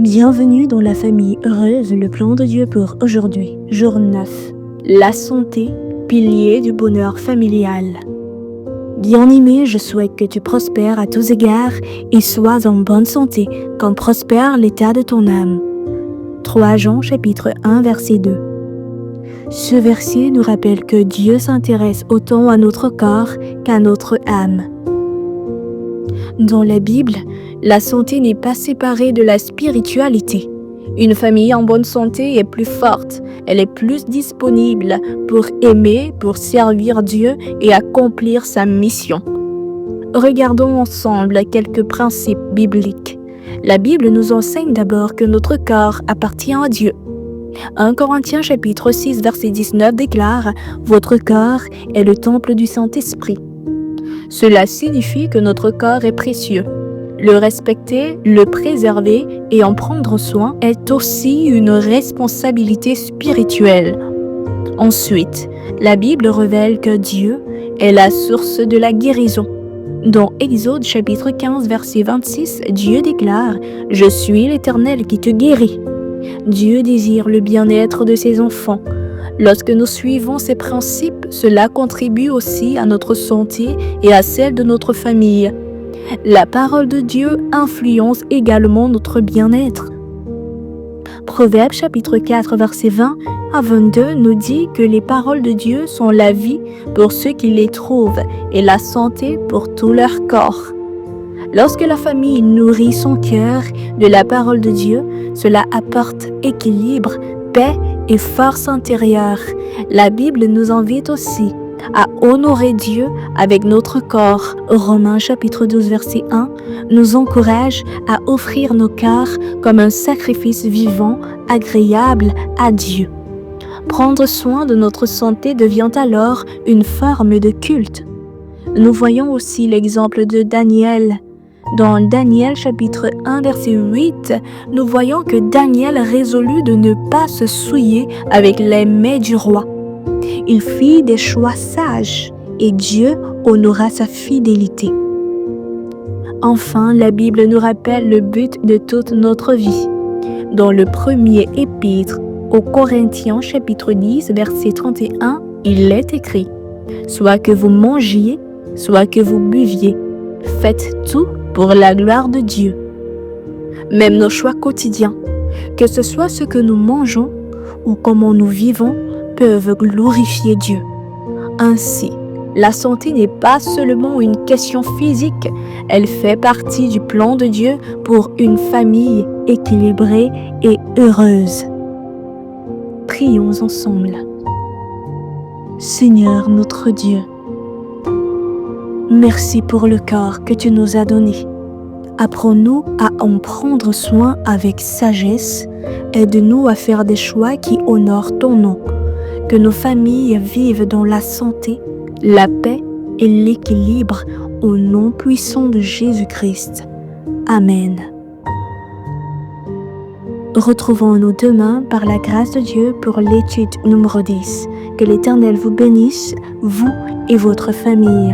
Bienvenue dans la famille heureuse, le plan de Dieu pour aujourd'hui, jour 9. La santé, pilier du bonheur familial. Bien-aimé, je souhaite que tu prospères à tous égards et sois en bonne santé, comme prospère l'état de ton âme. 3 Jean chapitre 1 verset 2. Ce verset nous rappelle que Dieu s'intéresse autant à notre corps qu'à notre âme. Dans la Bible, la santé n'est pas séparée de la spiritualité. Une famille en bonne santé est plus forte, elle est plus disponible pour aimer, pour servir Dieu et accomplir sa mission. Regardons ensemble quelques principes bibliques. La Bible nous enseigne d'abord que notre corps appartient à Dieu. 1 Corinthiens chapitre 6 verset 19 déclare « Votre corps est le temple du Saint-Esprit ». Cela signifie que notre corps est précieux. Le respecter, le préserver et en prendre soin est aussi une responsabilité spirituelle. Ensuite, la Bible révèle que Dieu est la source de la guérison. Dans Exode chapitre 15 verset 26, Dieu déclare « Je suis l'Éternel qui te guérit ». Dieu désire le bien-être de ses enfants. Lorsque nous suivons ces principes, cela contribue aussi à notre santé et à celle de notre famille. La parole de Dieu influence également notre bien-être. Proverbe chapitre 4 verset 20 à 22 nous dit que les paroles de Dieu sont la vie pour ceux qui les trouvent et la santé pour tout leur corps. Lorsque la famille nourrit son cœur de la parole de Dieu, cela apporte équilibre, paix et force intérieure. La Bible nous invite aussi à honorer Dieu avec notre corps. Romains chapitre 12 verset 1 nous encourage à offrir nos corps comme un sacrifice vivant, agréable à Dieu. Prendre soin de notre santé devient alors une forme de culte. Nous voyons aussi l'exemple de Daniel. Dans Daniel chapitre 1 verset 8, nous voyons que Daniel résolut de ne pas se souiller avec les mets du roi. Il fit des choix sages et Dieu honora sa fidélité. Enfin, la Bible nous rappelle le but de toute notre vie. Dans le premier épître aux Corinthiens chapitre 10 verset 31, il est écrit « Soit que vous mangiez, soit que vous buviez, faites tout pour la gloire de Dieu. » Même nos choix quotidiens, que ce soit ce que nous mangeons ou comment nous vivons, peuvent glorifier Dieu. Ainsi, la santé n'est pas seulement une question physique, elle fait partie du plan de Dieu pour une famille équilibrée et heureuse. Prions ensemble. Seigneur notre Dieu, merci pour le corps que tu nous as donné. Apprends-nous à en prendre soin avec sagesse. Aide-nous à faire des choix qui honorent ton nom. Que nos familles vivent dans la santé, la paix et l'équilibre au nom puissant de Jésus-Christ. Amen. Retrouvons-nous demain par la grâce de Dieu pour l'étude numéro 10. Que l'Éternel vous bénisse, vous et votre famille.